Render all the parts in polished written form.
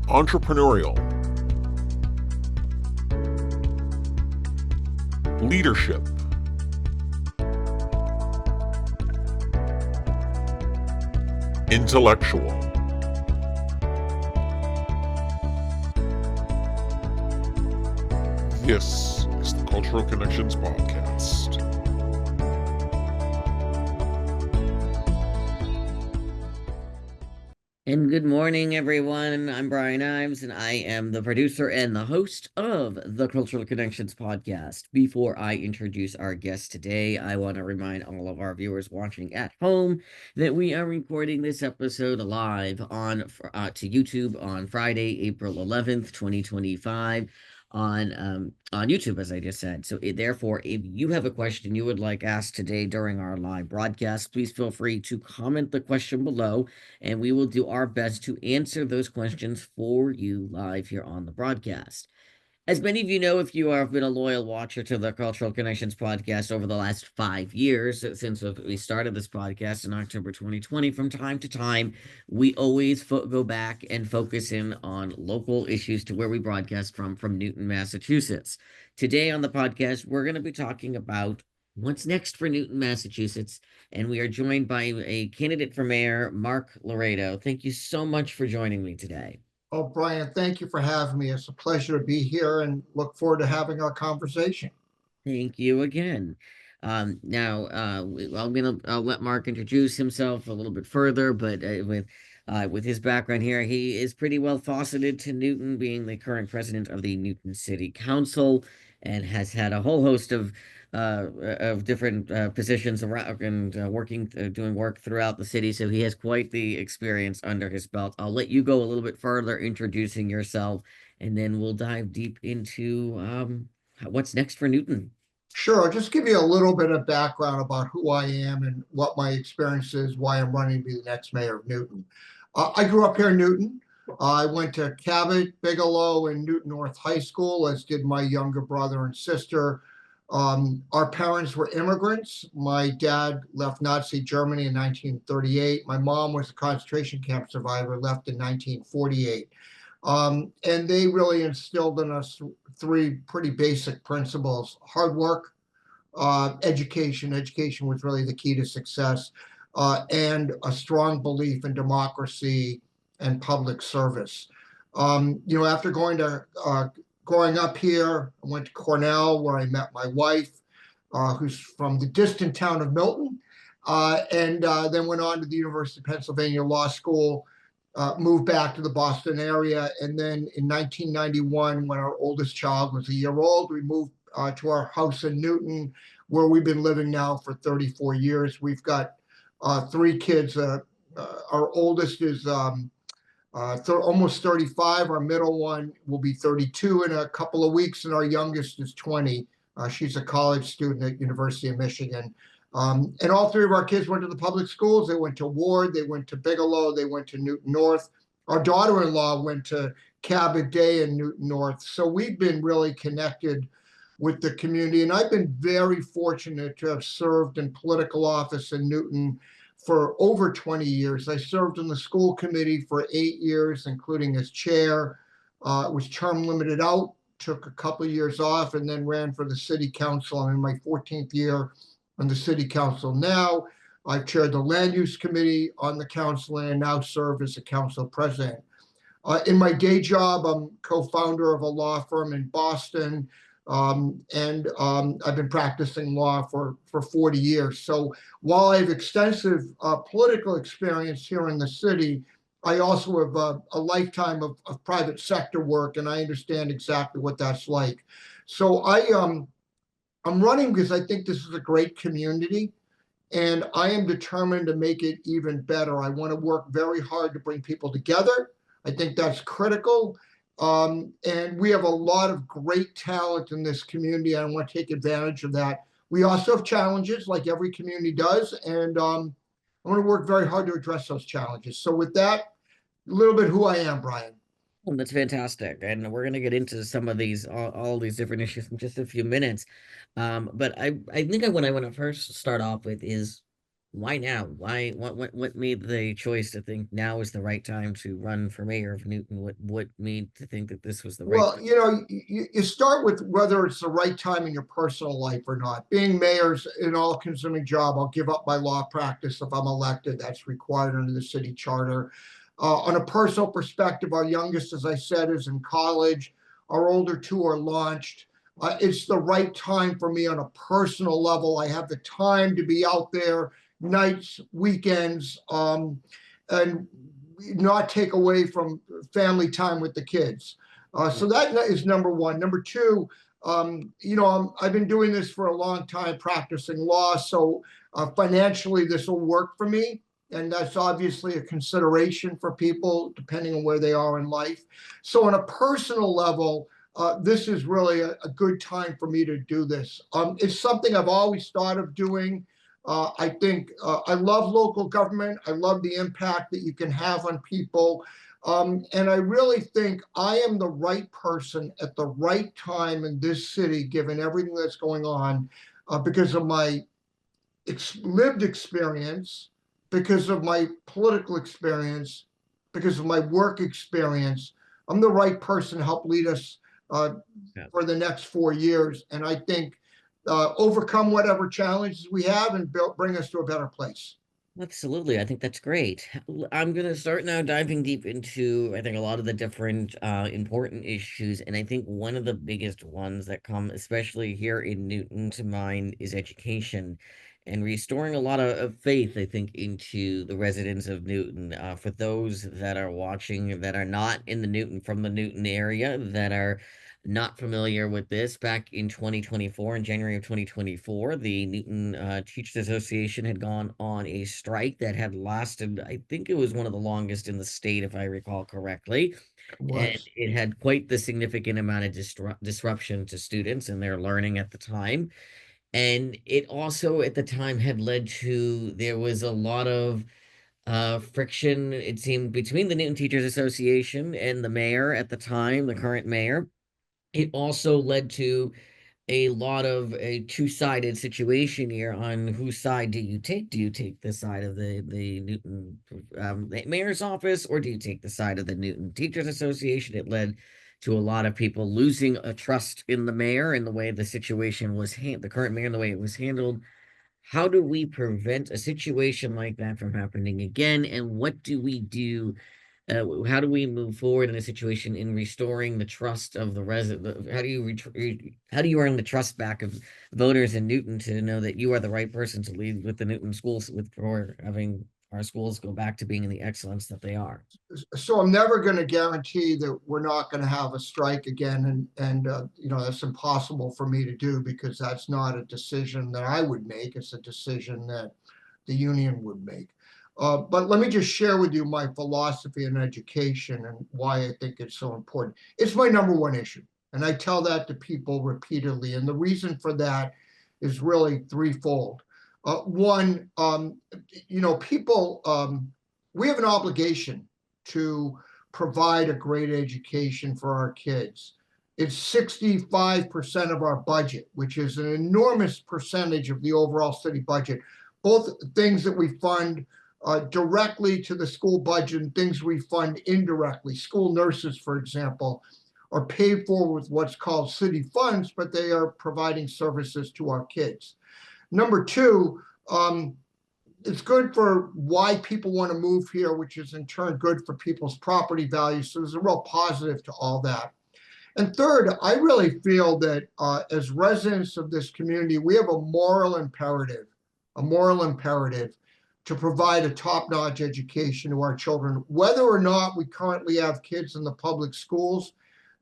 entrepreneurial, leadership, intellectual. This is the Cultural Connections Podcast. And good morning, everyone. I'm Brian Ives, and I am the producer and the host of the Cultural Connections podcast. Before I introduce our guest today, I want to remind all of our viewers watching at home that we are recording this episode live to YouTube on Friday, April 11th, 2025. On YouTube, as I just said. So therefore, if you have a question you would like asked today during our live broadcast, please feel free to comment the question below, and we will do our best to answer those questions for you live here on the broadcast. As many of you know, if you have been a loyal watcher to the Cultural Connections podcast over the last 5 years, since we started this podcast in October 2020, from time to time, we always go back and focus in on local issues to where we broadcast from Newton, Massachusetts. Today on the podcast, we're going to be talking about what's next for Newton, Massachusetts, and we are joined by a candidate for mayor, Marc Laredo. Thank you so much for joining me today. Oh, Brian, thank you for having me. It's a pleasure to be here and look forward to having our conversation. Thank you again. Now, I'll let Marc introduce himself a little bit further, but with his background here, he is pretty well fauceted to Newton, being the current president of the Newton City Council, and has had a whole host of different positions around and doing work throughout the city. So he has quite the experience under his belt. I'll let you go a little bit further, introducing yourself, and then we'll dive deep into what's next for Newton. Sure, I'll just give you a little bit of background about who I am and what my experience is, why I'm running to be the next mayor of Newton. I grew up here in Newton. I went to Cabot, Bigelow, and Newton North High School, as did my younger brother and sister. Our parents were immigrants. My dad left Nazi Germany in 1938. My mom was a concentration camp survivor, left in 1948. And they really instilled in us three pretty basic principles: hard work, education. Education was really the key to success, and a strong belief in democracy and public service. After growing up here, I went to Cornell, where I met my wife, who's from the distant town of Milton, and then went on to the University of Pennsylvania Law School. Moved back to the Boston area. And then in 1991, when our oldest child was a year old, we moved to our house in Newton, where we've been living now for 34 years. We've got three kids. Our oldest is almost 35. Our middle one will be 32 in a couple of weeks, and our youngest is 20. She's a college student at University of Michigan. And all three of our kids went to the public schools. They went to Ward, they went to Bigelow, they went to Newton North. Our daughter-in-law went to Cabot Day and Newton North. So we've been really connected with the community. And I've been very fortunate to have served in political office in Newton for over 20 years. I served in the school committee for 8 years, including as chair. It was term limited out, took a couple of years off, and then ran for the city council. I'm in my 14th year on the city council now. I've chaired the land use committee on the council and now serve as the council president. In my day job, I'm co-founder of a law firm in Boston, and I've been practicing law for 40 years. So while I have extensive political experience here in the city, I also have a lifetime of private sector work, and I understand exactly what that's like. So I'm running because I think this is a great community, and I am determined to make it even better. I want to work very hard to bring people together. I think that's critical. And we have a lot of great talent in this community. I want to take advantage of that. We also have challenges, like every community does, and I want to work very hard to address those challenges. So with that, a little bit who I am, Brian. Well, that's fantastic, and we're going to get into some of these all these different issues in just a few minutes. But I think what I want to first start off with is Why now? Why what made the choice to think now is the right time to run for mayor of Newton? What made to think that this was the right Well, you start with whether it's the right time in your personal life or not. Being mayor's an all-consuming job. I'll give up my law practice if I'm elected. That's required under the city charter. On a personal perspective, our youngest, as I said, is in college. Our older two are launched. It's the right time for me on a personal level. I have the time to be out there nights, weekends, and not take away from family time with the kids. So that is number one. Number two, I've been doing this for a long time, practicing law. So financially, this will work for me. And that's obviously a consideration for people depending on where they are in life. So on a personal level, this is really a good time for me to do this. It's something I've always thought of doing. I think I love local government. I love the impact that you can have on people. And I really think I am the right person at the right time in this city, given everything that's going on, because of my lived experience, because of my political experience, because of my work experience. I'm the right person to help lead us uh, Yeah. for the next 4 years. And I think overcome whatever challenges we have and bring us to a better place. Absolutely. I think that's great. I'm going to start now diving deep into, I think, a lot of the different important issues. And I think one of the biggest ones that come, especially here in Newton, to mind is education and restoring a lot of faith, I think, into the residents of Newton. For those that are watching that are not in the Newton, from the Newton area, that are not familiar with this, back in 2024, in January of 2024, the Newton Teachers Association had gone on a strike that had lasted, I think it was one of the longest in the state, if I recall correctly. It And was. it had quite the significant amount of disruption to students and their learning at the time. And it also, at the time, had led to, there was a lot of friction, it seemed, between the Newton Teachers Association and the mayor at the time, the current mayor. It also led to a lot of a two-sided situation here on whose side do you take? Do you take the side of the Newton the mayor's office, or do you take the side of the Newton Teachers Association? It led to a lot of people losing a trust in the mayor and the way the situation was the current mayor and the way it was handled. How do we prevent a situation like that from happening again? And what do we do? How do we move forward in a situation in restoring the trust of the resident? How do you earn the trust back of voters in Newton to know that you are the right person to lead with the Newton schools, with for having our schools go back to being in the excellence that they are? So I'm never going to guarantee that we're not going to have a strike again, and that's impossible for me to do because that's not a decision that I would make. It's a decision that the union would make. But let me just share with you my philosophy in education and why I think it's so important. It's my number one issue, and I tell that to people repeatedly. And the reason for that is really threefold. One, people, we have an obligation to provide a great education for our kids. It's 65% of our budget, which is an enormous percentage of the overall city budget. Both things that we fund directly to the school budget and things we fund indirectly. School nurses, for example, are paid for with what's called city funds, but they are providing services to our kids. Number two, it's good for why people want to move here, which is in turn good for people's property values. So there's a real positive to all that. And third, I really feel that as residents of this community, we have a moral imperative to provide a top-notch education to our children. Whether or not we currently have kids in the public schools,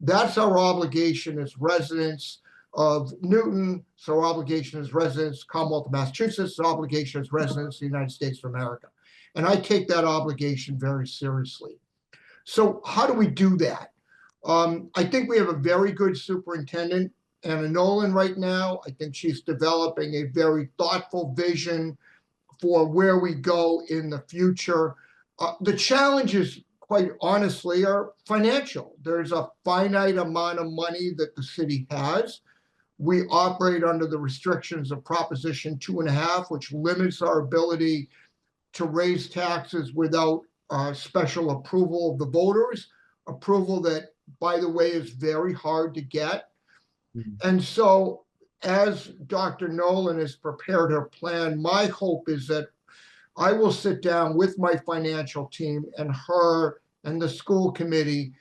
that's our obligation as residents of Newton. It's our obligation as residents, Commonwealth of Massachusetts, it's our obligation as residents of the United States of America. And I take that obligation very seriously. So how do we do that? I think we have a very good superintendent, Anna Nolan, right now. I think she's developing a very thoughtful vision for where we go in the future. The challenges, quite honestly, are financial. There's a finite amount of money that the city has. We operate under the restrictions of Proposition 2.5, which limits our ability to raise taxes without special approval of the voters, approval that, by the way, is very hard to get. And so as Dr. Nolan has prepared her plan, my hope is that I will sit down with my financial team and her and the school committee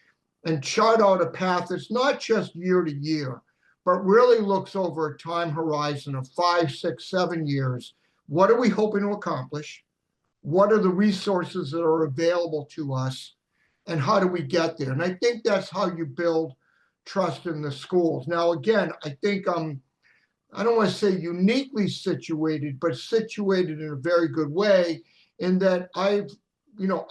and chart out a path that's not just year to year, but really looks over a time horizon of 5, 6, 7 years. What are we hoping to accomplish? What are the resources that are available to us? And how do we get there? And I think that's how you build trust in the schools. Now, again, I think I don't want to say uniquely situated, but situated in a very good way in that I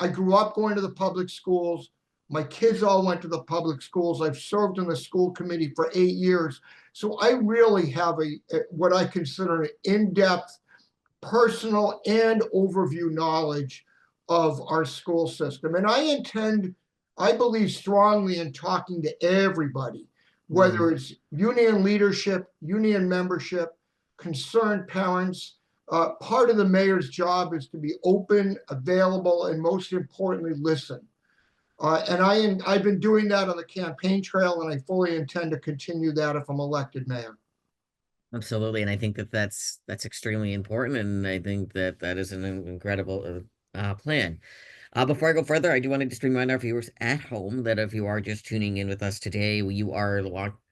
grew up going to the public schools. My kids all went to the public schools. I've served in the school committee for 8 years. So I really have what I consider an in-depth personal and overview knowledge of our school system. And I believe strongly in talking to everybody, whether it's union leadership, union membership, concerned parents. Part of the mayor's job is to be open, available, and most importantly, listen. And I've been doing that on the campaign trail, and I fully intend to continue that if I'm elected mayor. Absolutely, and I think that that's extremely important, and I think that that is an incredible plan. Before I go further, I do want to just remind our viewers at home that if you are just tuning in with us today, you are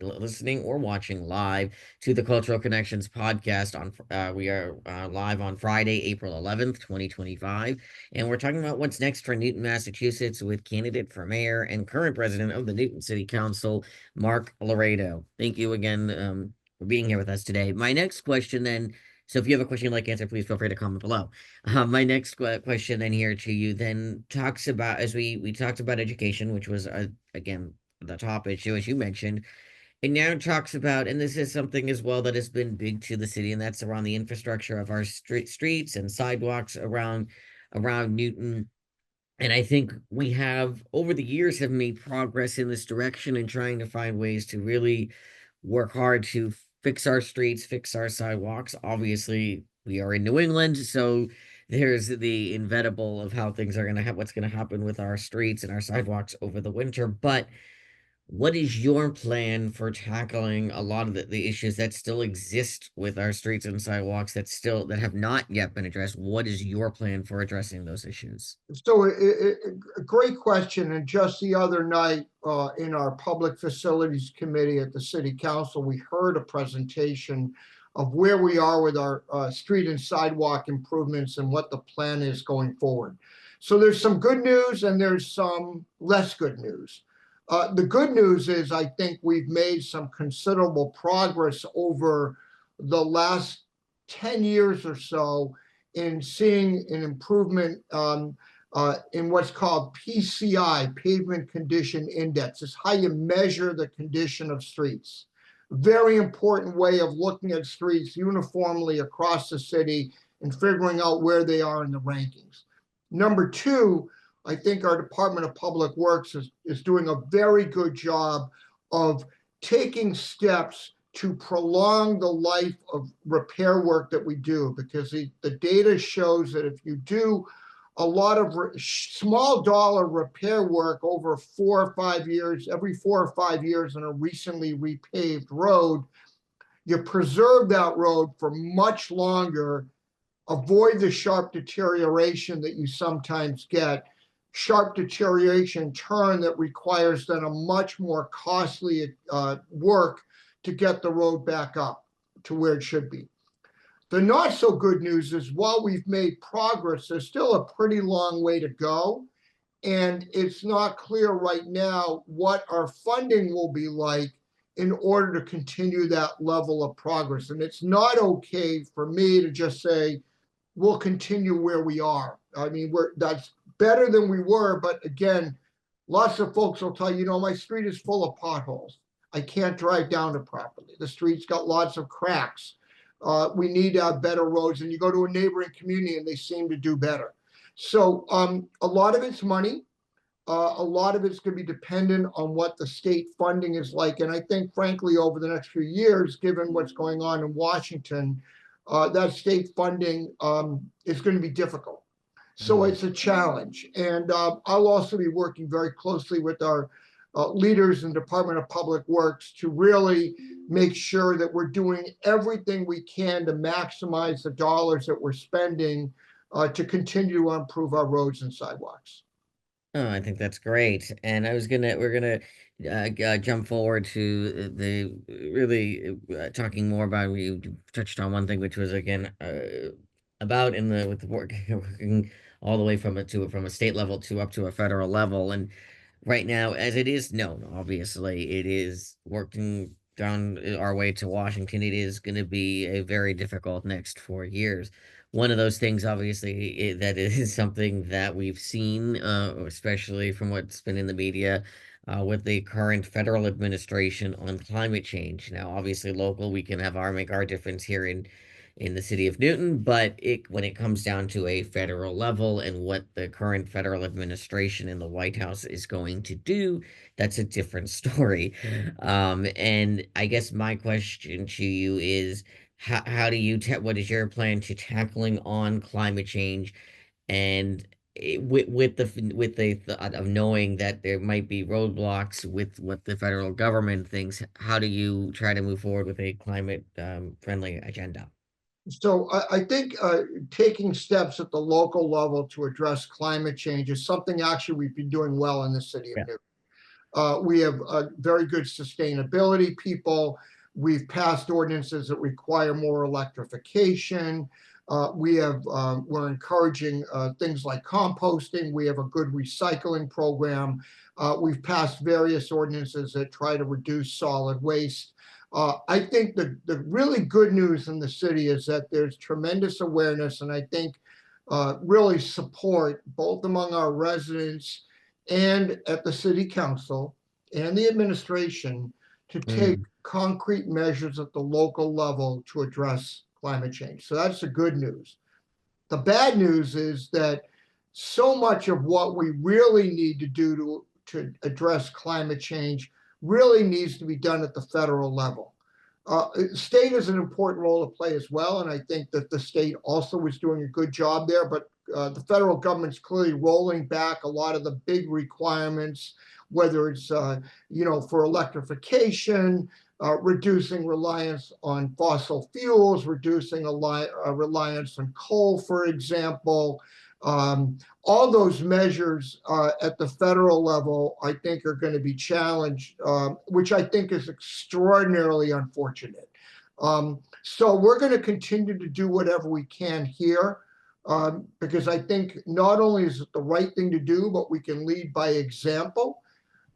listening or watching live to the Cultural Connections podcast. We are live on Friday, April 11th, 2025, and we're talking about what's next for Newton, Massachusetts, with candidate for mayor and current president of the Newton City Council, Marc Laredo. Thank you again for being here with us today. My next question then. So if you have a question you'd like to answer, please feel free to comment below. My next question then here to you then talks about, as we talked about education, which was, again, the top issue, as you mentioned. It now talks about, and this is something as well that has been big to the city, and that's around the infrastructure of our streets and sidewalks around Newton. And I think we have, over the years, have made progress in this direction and trying to find ways to really work hard to fix our streets, fix our sidewalks. Obviously, we are in New England, so there's the inevitable of how things are going to have, what's going to happen with our streets and our sidewalks over the winter. But what is your plan for tackling a lot of the issues that still exist with our streets and sidewalks that have not yet been addressed? What is your plan for addressing those issues? So a great question. And just the other night in our Public Facilities Committee at the City Council, we heard a presentation of where we are with our street and sidewalk improvements and what the plan is going forward. So there's some good news and there's some less good news. The good news is I think we've made some considerable progress over the last 10 years or so in seeing an improvement in what's called PCI, Pavement Condition Index. It's how you measure the condition of streets. Very important way of looking at streets uniformly across the city and figuring out where they are in the rankings. Number two, I think our Department of Public Works is doing a very good job of taking steps to prolong the life of repair work that we do, because the data shows that if you do a lot of small dollar repair work over 4 or 5 years, every 4 or 5 years on a recently repaved road, you preserve that road for much longer, avoid the sharp deterioration that you sometimes get. Sharp deterioration turn that requires then a much more costly work to get the road back up to where it should be. The not so good news is while we've made progress, there's still a pretty long way to go. And it's not clear right now what our funding will be like in order to continue that level of progress. And it's not okay for me to just say, we'll continue where we are. I mean, that's better than we were, but again, lots of folks will tell you, my street is full of potholes. I can't drive down it properly. The street's got lots of cracks. We need to have better roads. And you go to a neighboring community and they seem to do better. So a lot of it's money. A lot of it's going to be dependent on what the state funding is like. And I think, frankly, over the next few years, given what's going on in Washington, that state funding is going to be difficult. So it's a challenge. And I'll also be working very closely with our leaders in Department of Public Works to really make sure that we're doing everything we can to maximize the dollars that we're spending to continue to improve our roads and sidewalks. Oh, I think that's great. And we're gonna jump forward to the really talking more about, we touched on one thing, which was again about in the with the work working all the way from a state level to up to a federal level. And right now, as it is known, obviously, it is working down our way to Washington. It is going to be a very difficult next 4 years. One of those things, obviously, that is something that we've seen, especially from what's been in the media, with the current federal administration on climate change. Now, obviously, local, we can make our difference here in the city of Newton, but when it comes down to a federal level and what the current federal administration in the White House is going to do, that's a different story. And I guess my question to you is, how do you what is your plan to tackling on climate change, and with the thought of knowing that there might be roadblocks with what the federal government thinks, how do you try to move forward with a climate friendly agenda? So I think taking steps at the local level to address climate change is something actually we've been doing well in the city of Yeah. Newton. We have very good sustainability people. We've passed ordinances that require more electrification. We're encouraging things like composting. We have a good recycling program. We've passed various ordinances that try to reduce solid waste. I think the really good news in the city is that there's tremendous awareness, and I think really support both among our residents and at the city council and the administration to take Mm, concrete measures at the local level to address climate change. So that's the good news. The bad news is that so much of what we really need to do to address climate change really needs to be done at the federal level. State has an important role to play as well, and I think that the state also is doing a good job there, but the federal government's clearly rolling back a lot of the big requirements, whether it's for electrification, reducing reliance on fossil fuels, reducing reliance on coal, for example. All those measures at the federal level, I think, are going to be challenged, which I think is extraordinarily unfortunate. So we're going to continue to do whatever we can here, because I think not only is it the right thing to do, but we can lead by example.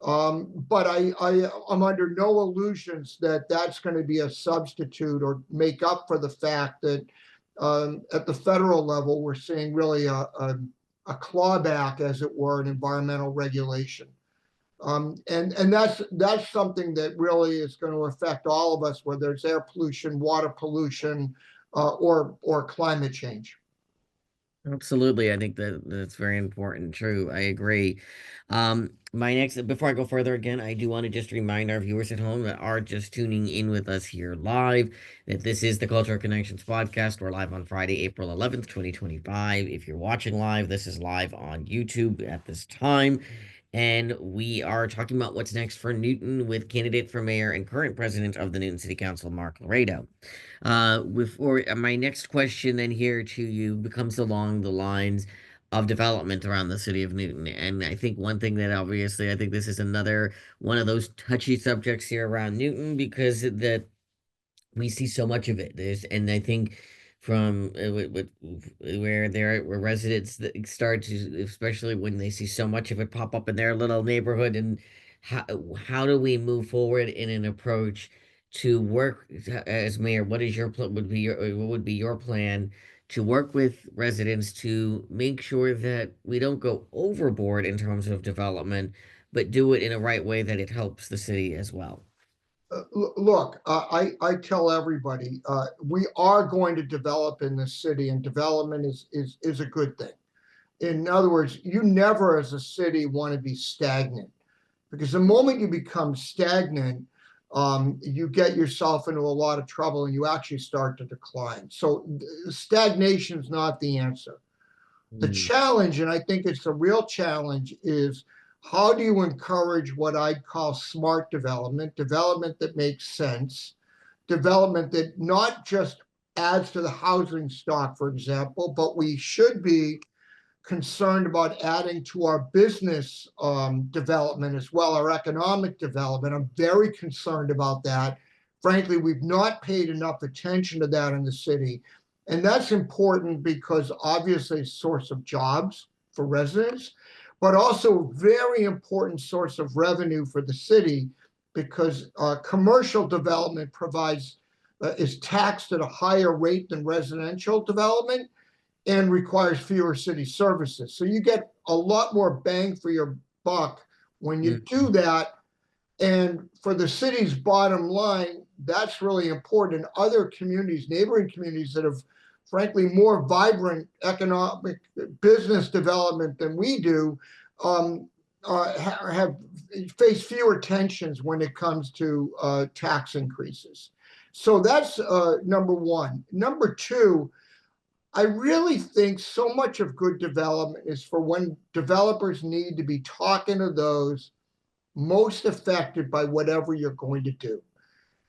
But I'm under no illusions that that's going to be a substitute or make up for the fact that at the federal level, we're seeing really a clawback, as it were, in environmental regulation. And that's something that really is going to affect all of us, whether it's air pollution, water pollution, or climate change. absolutely. I think that's very important. True. I agree. My next, before I go further again, I do want to just remind our viewers at home that are just tuning in with us here live that this is the Cultural Connections podcast. We're live on Friday, April 11th, 2025. If you're watching live, this is live on YouTube at this time. And we are talking about what's next for Newton with candidate for mayor and current president of the Newton City Council, Marc Laredo. Before my next question then here to you becomes along the lines of development around the city of Newton. And I think one thing that obviously I think this is another one of those touchy subjects here around Newton because that we see so much of it. And I think from where residents that start to, especially when they see so much of it pop up in their little neighborhood, and how how do we move forward in an approach to work as mayor? What is your what would be your plan to work with residents to make sure that we don't go overboard in terms of development, but do it in a right way that it helps the city as well? Look, I tell everybody we are going to develop in this city, and development is a good thing. In other words, you never as a city want to be stagnant, because the moment you become stagnant, you get yourself into a lot of trouble and you actually start to decline. So stagnation is not the answer. The Mm, challenge, and I think it's a real challenge, is how do you encourage what I'd call smart development, development that makes sense, development that not just adds to the housing stock, for example, but we should be concerned about adding to our business development as well, our economic development. I'm very concerned about that. Frankly, we've not paid enough attention to that in the city. And that's important because obviously it's a source of jobs for residents, but also a very important source of revenue for the city, because commercial development is taxed at a higher rate than residential development and requires fewer city services. So you get a lot more bang for your buck when you mm, do that. And for the city's bottom line, that's really important. And other communities, neighboring communities that have, frankly, more vibrant economic business development than we do, have faced fewer tensions when it comes to tax increases. So that's number one. Number two, I really think so much of good development is for when developers need to be talking to those most affected by whatever you're going to do.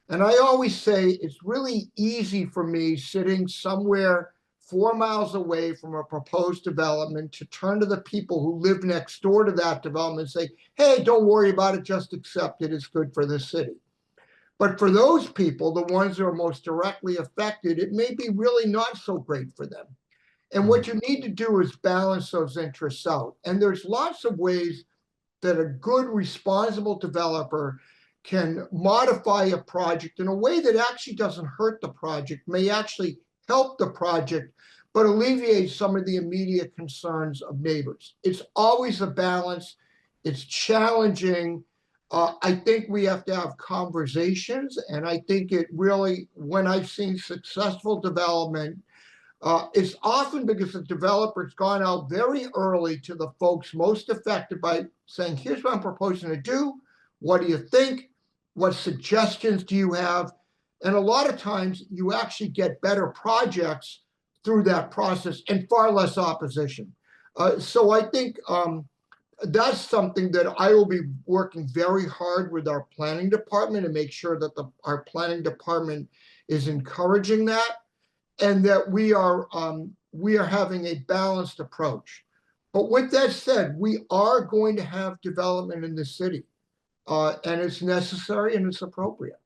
And I always say it's really easy for me sitting somewhere 4 miles away from a proposed development to turn to the people who live next door to that development and say, hey, don't worry about it, just accept it, it's good for the city. But for those people, the ones that are most directly affected, it may be really not so great for them. And mm, what you need to do is balance those interests out. And there's lots of ways that a good, responsible developer can modify a project in a way that actually doesn't hurt the project, may actually help the project, but alleviate some of the immediate concerns of neighbors. It's always a balance. It's challenging. I think we have to have conversations. And I think it really, when I've seen successful development, it's often because the developer's gone out very early to the folks most affected by saying, here's what I'm proposing to do. What do you think? What suggestions do you have? And a lot of times you actually get better projects through that process and far less opposition. So I think that's something that I will be working very hard with our planning department to make sure that our planning department is encouraging that, and that we are having a balanced approach. But with that said, we are going to have development in the city, and it's necessary and it's appropriate.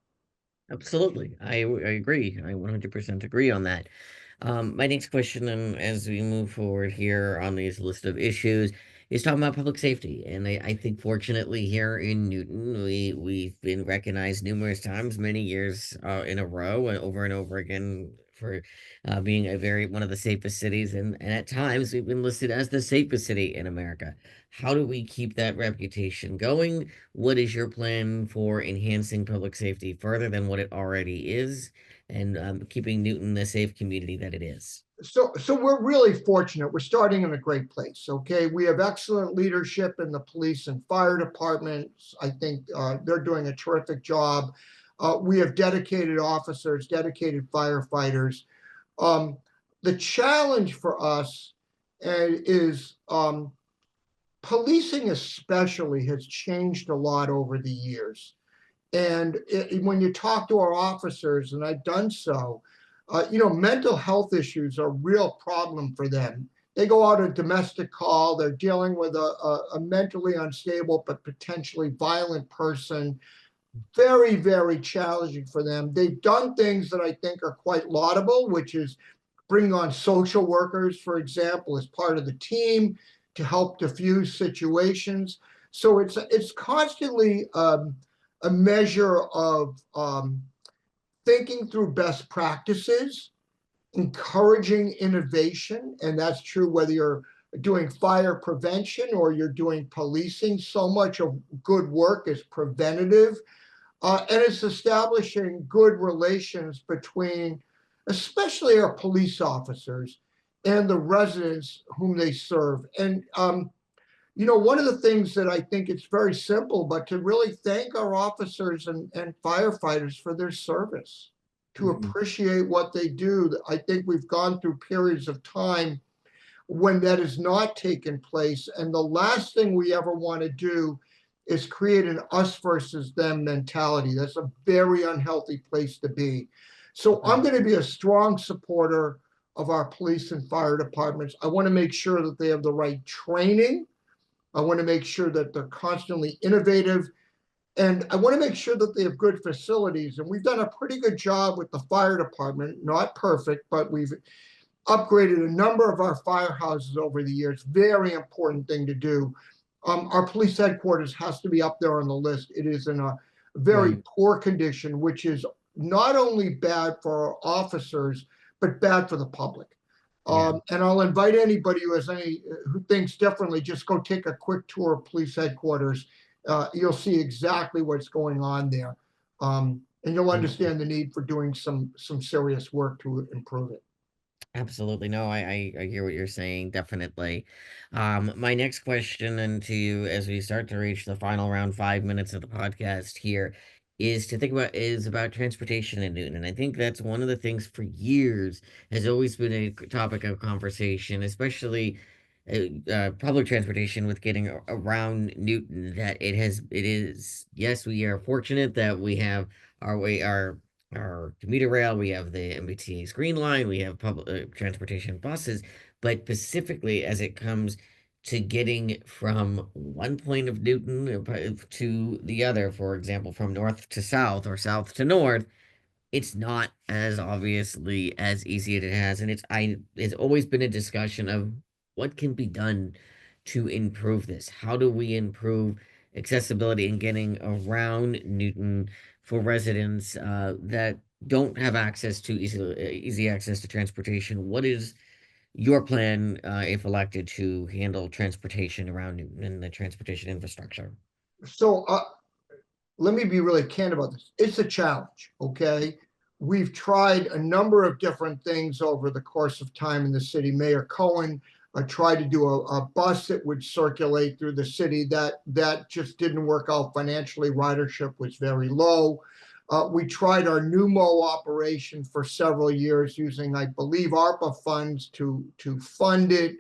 absolutely. I agree. I 100% agree on that. My next question, and as we move forward here on this list of issues, is talking about public safety. And I think fortunately here in Newton, we've been recognized numerous times, many years in a row, over and over again for being one of the safest cities, and at times we've been listed as the safest city in America. How do we keep that reputation going? What is your plan for enhancing public safety further than what it already is, and keeping Newton the safe community that it is? So we're really fortunate. We're starting in a great place. Okay, we have excellent leadership in the police and fire departments. I think they're doing a terrific job. We have dedicated officers, dedicated firefighters. Um, the challenge for us is policing, especially, has changed a lot over the years. And when you talk to our officers, and I've done so, mental health issues are a real problem for them. They go out a domestic call, they're dealing with a mentally unstable but potentially violent person. Very, very challenging for them. They've done things that I think are quite laudable, which is bring on social workers, for example, as part of the team to help diffuse situations. So it's constantly a measure of thinking through best practices, encouraging innovation, and that's true whether you're doing fire prevention or you're doing policing. So much of good work is preventative, and it's establishing good relations between, especially our police officers and the residents whom they serve. And, one of the things that I think it's very simple, but to really thank our officers and firefighters for their service, to Mhm. appreciate what they do. I think we've gone through periods of time when that has not taken place. And the last thing we ever want to do is create an us versus them mentality. That's a very unhealthy place to be. So I'm going to be a strong supporter of our police and fire departments. I want to make sure that they have the right training. I want to make sure that they're constantly innovative. And I want to make sure that they have good facilities. And we've done a pretty good job with the fire department, not perfect, but we've upgraded a number of our firehouses over the years. Very important thing to do. Our police headquarters has to be up there on the list. It is in a very Right. poor condition, which is not only bad for our officers, but bad for the public. Yeah. And I'll invite anybody who thinks differently, just go take a quick tour of police headquarters. You'll see exactly what's going on there. And you'll understand the need for doing some serious work to improve it. Absolutely. No, I hear what you're saying, definitely. My next question and to you as we start to reach the final round 5 minutes of the podcast here is about transportation in Newton. And I think that's one of the things for years has always been a topic of conversation, especially public transportation with getting around Newton, that it is, yes, we are fortunate that we have our commuter rail, we have the MBTA's Green Line, we have public transportation buses, but specifically as it comes to getting from one point of Newton to the other, for example, from north to south or south to north, it's not as obviously as easy as it has, and it's always been a discussion of what can be done to improve this. How do we improve accessibility and getting around Newton for residents that don't have access to easy access to transportation? What is your plan, if elected, to handle transportation around Newton and the transportation infrastructure? So let me be really candid about this. It's a challenge, okay? We've tried a number of different things over the course of time in the city. Mayor Cohen tried to do a bus that would circulate through the city. That just didn't work out financially. Ridership was very low. We tried our Numo operation for several years using, I believe, ARPA funds to fund it.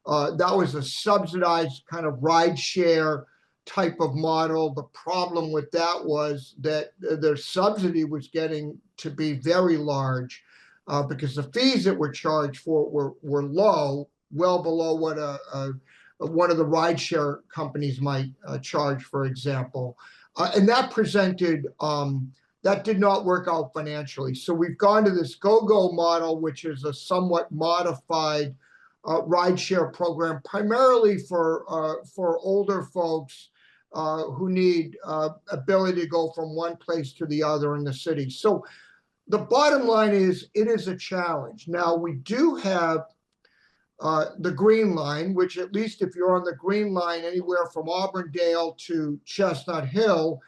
That was a subsidized kind of ride share type of model. The problem with that was that their subsidy was getting to be very large because the fees that were charged for were low, well below what one of the rideshare companies might charge, for example. And that did not work out financially. So we've gone to this go-go model, which is a somewhat modified rideshare program, primarily for older folks who need ability to go from one place to the other in the city. So the bottom line is it is a challenge. Now, we do have the Green Line, which at least if you're on the Green Line anywhere from Auburndale to Chestnut Hill,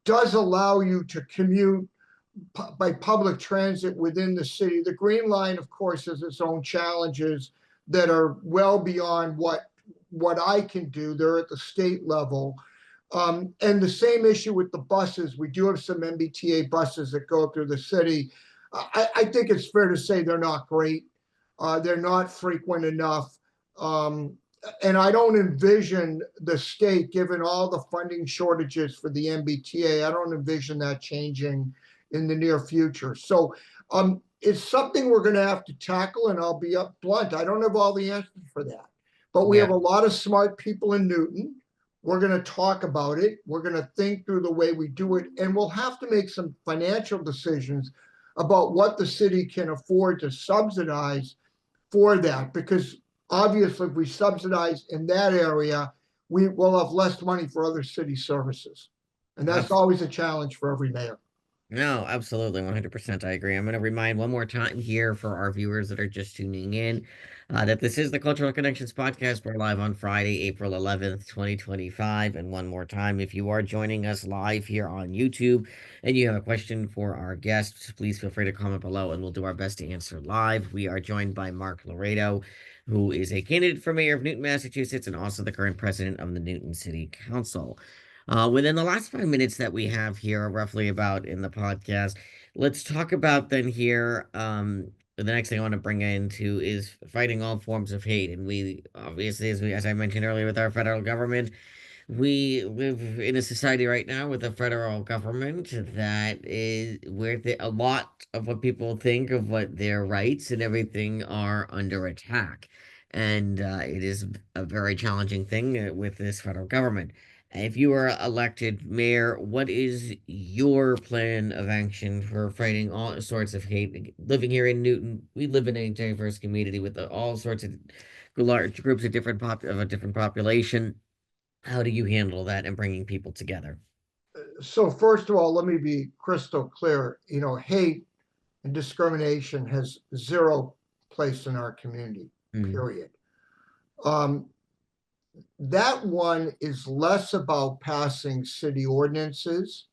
does allow you to commute by public transit within the city. The Green Line, of course, has its own challenges that are well beyond what I can do. They're at the state level. And the same issue with the buses. We do have some MBTA buses that go through the city. I think it's fair to say they're not great. They're not frequent enough. And I don't envision the state, given all the funding shortages for the MBTA, I don't envision that changing in the near future. So it's something we're going to have to tackle, and I'll be up blunt. I don't have all the answers for that. But we have a lot of smart people in Newton. We're going to talk about it. We're going to think through the way we do it. And we'll have to make some financial decisions about what the city can afford to subsidize for that. Because obviously, if we subsidize in that area, we will have less money for other city services. And that's always a challenge for every mayor. No, absolutely, 100%. I agree. I'm going to remind one more time here for our viewers that are just tuning in that this is the Cultural Connections podcast. We're live on Friday, April 11th, 2025. And one more time, if you are joining us live here on YouTube and you have a question for our guests, please feel free to comment below and we'll do our best to answer live. We are joined by Marc Laredo, who is a candidate for mayor of Newton, Massachusetts, and also the current president of the Newton City Council. Within the last 5 minutes that we have here, roughly about in the podcast, let's talk about then here. The next thing I want to bring into is fighting all forms of hate, and we obviously, as I mentioned earlier, with our federal government, we live in a society right now with a federal government that is where a lot of what people think of what their rights and everything are under attack. And it is a very challenging thing with this federal government. If you are elected mayor, what is your plan of action for fighting all sorts of hate? Living here in Newton, we live in a diverse community with all sorts of large groups of of a different population. How do you handle that and bringing people together? So first of all, let me be crystal clear. Hate and discrimination has zero place in our community, Mm, period. Um, that one is less about passing city ordinances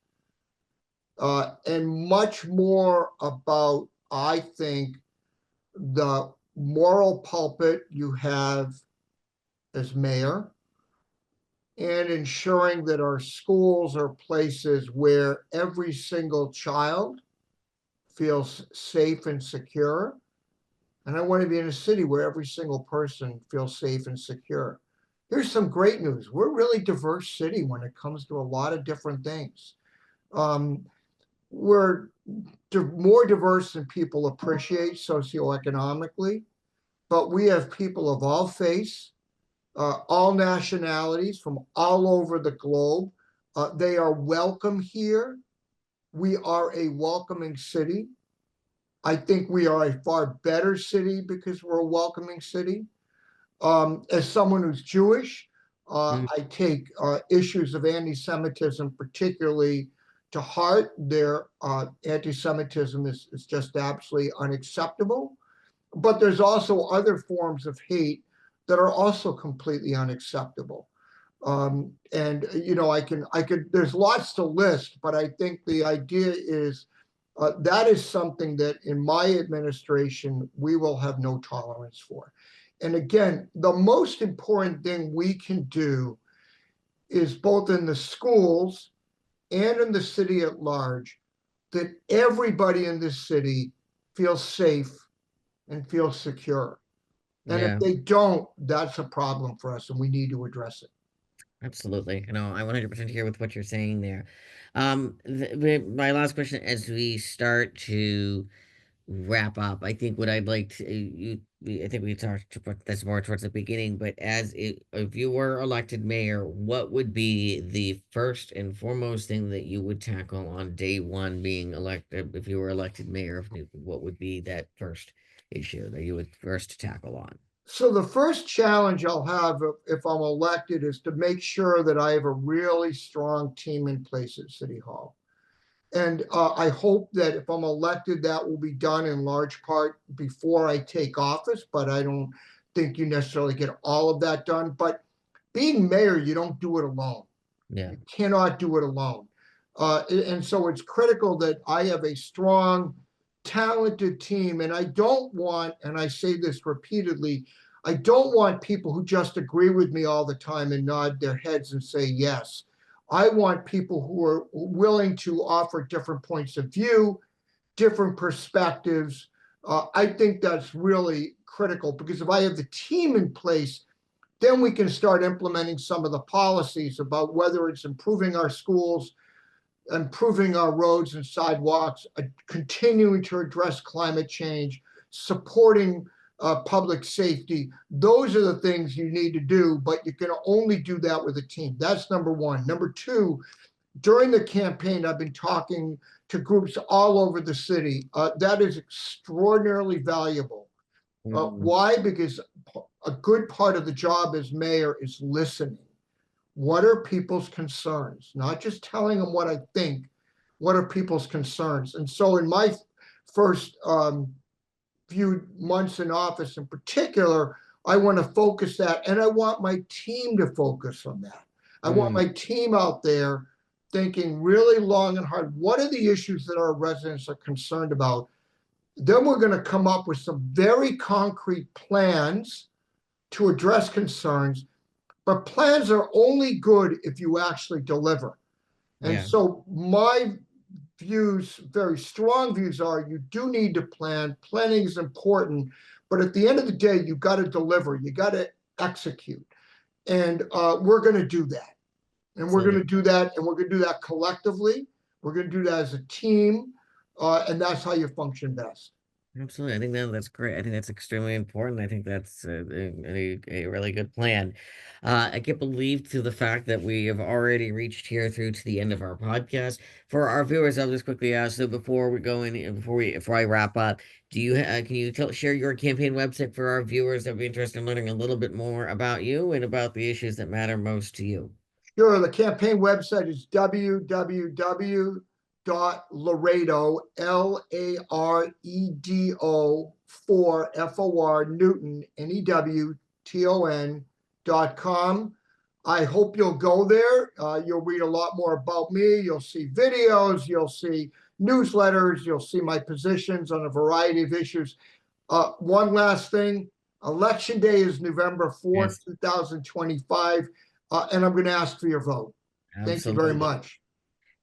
and much more about, I think, the moral pulpit you have as mayor and ensuring that our schools are places where every single child feels safe and secure. And I want to be in a city where every single person feels safe and secure. Here's some great news. We're a really diverse city when it comes to a lot of different things. Um, we're more diverse than people appreciate socioeconomically, but we have people of all faiths, all nationalities from all over the globe. They are welcome here. We are a welcoming city. I think we are a far better city because we're a welcoming city. As someone who's Jewish, mm, I take issues of anti-Semitism particularly to heart. Their anti-Semitism is just absolutely unacceptable. But there's also other forms of hate that are also completely unacceptable. And there's lots to list, but I think the idea is that is something that in my administration we will have no tolerance for. And again, the most important thing we can do is both in the schools and in the city at large, that everybody in this city feels safe and feels secure. And if yeah, they don't, that's a problem for us and we need to address it. absolutely. I 100% hear with what you're saying there. My last question as we start to wrap up. I think what I'd like to I think we talked about this more towards the beginning, but if you were elected mayor, what would be the first and foremost thing that you would tackle on day one being elected? If you were elected mayor of Newton, what would be that first issue that you would first tackle on? So the first challenge I'll have if I'm elected is to make sure that I have a really strong team in place at City Hall. And I hope that if I'm elected, that will be done in large part before I take office, but I don't think you necessarily get all of that done. But being mayor, you don't do it alone. Yeah. You cannot do it alone. And so it's critical that I have a strong, talented team. And I don't want, and I say this repeatedly, I don't want people who just agree with me all the time and nod their heads and say yes. I want people who are willing to offer different points of view, different perspectives. I think that's really critical because if I have the team in place, then we can start implementing some of the policies about whether it's improving our schools, improving our roads and sidewalks, continuing to address climate change, supporting public safety. Those are the things you need to do, but you can only do that with a team. That's number one. Number two, during the campaign, I've been talking to groups all over the city. That is extraordinarily valuable. Mm, Why? Because a good part of the job as mayor is listening. What are people's concerns? Not just telling them what I think, what are people's concerns. And so in my first few months in office in particular, I want to focus that, and I want my team to focus on that. I want my team out there thinking really long and hard. What are the issues that our residents are concerned about? Then we're going to come up with some very concrete plans to address concerns, but plans are only good if you actually deliver. And Yeah. so my views, very strong views, are you do need to plan. Planning is important, but at the end of the day, you got to deliver. You got to execute. And we're going to do that. And we're going to do that, and we're going to do that collectively. We're going to do that as a team, and that's how you function best. Absolutely. I think that's great. I think that's extremely important. I think that's a really good plan. I can't believe to the fact that we have already reached here through to the end of our podcast. For our viewers, I'll just quickly ask, so before we go in, before I wrap up, can you share your campaign website for our viewers that would be interested in learning a little bit more about you and about the issues that matter most to you? Sure. The campaign website is www.laredo, Laredo, for Newton, NEWTON.com. I hope you'll go there. You'll read a lot more about me. You'll see videos, you'll see newsletters, you'll see my positions on a variety of issues. One last thing, Election Day is November 4th, Yes. 2025. And I'm going to ask for your vote. Thank you very much.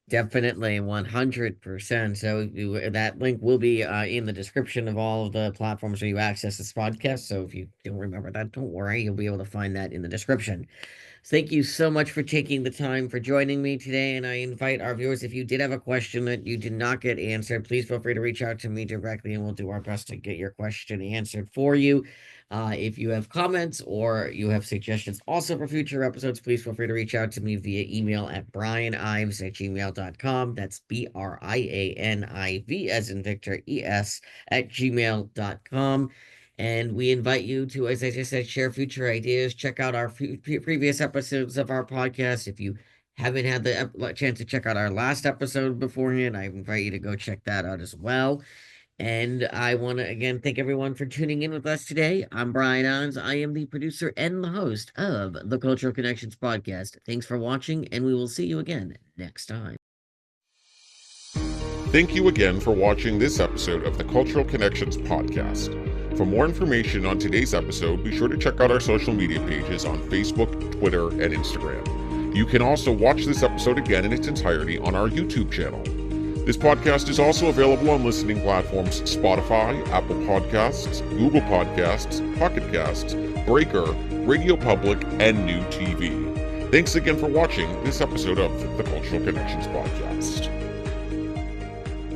Definitely, 100%. So that link will be in the description of all of the platforms where you access this podcast. So if you don't remember that, don't worry, you'll be able to find that in the description. Thank you so much for taking the time for joining me today. And I invite our viewers, if you did have a question that you did not get answered, please feel free to reach out to me directly and we'll do our best to get your question answered for you. If you have comments or you have suggestions also for future episodes, please feel free to reach out to me via email at brianives@gmail.com. That's BRIANIV as in Victor ES @gmail.com. And we invite you to, as I just said, share future ideas. Check out our previous episodes of our podcast. If you haven't had the chance to check out our last episode beforehand, I invite you to go check that out as well. And I want to again thank everyone for tuning in with us today. I'm Brian Ons. I am the producer and the host of the Cultural Connections podcast. Thanks for watching, and we will see you again next time. Thank you again for watching this episode of the Cultural Connections podcast. For more information on today's episode, be sure to check out our social media pages on Facebook, Twitter, and Instagram. You can also watch this episode again in its entirety on our YouTube channel. This podcast is also available on listening platforms Spotify, Apple Podcasts, Google Podcasts, Pocket Casts, Breaker, Radio Public, and New TV. Thanks again for watching this episode of the Cultural Connections podcast.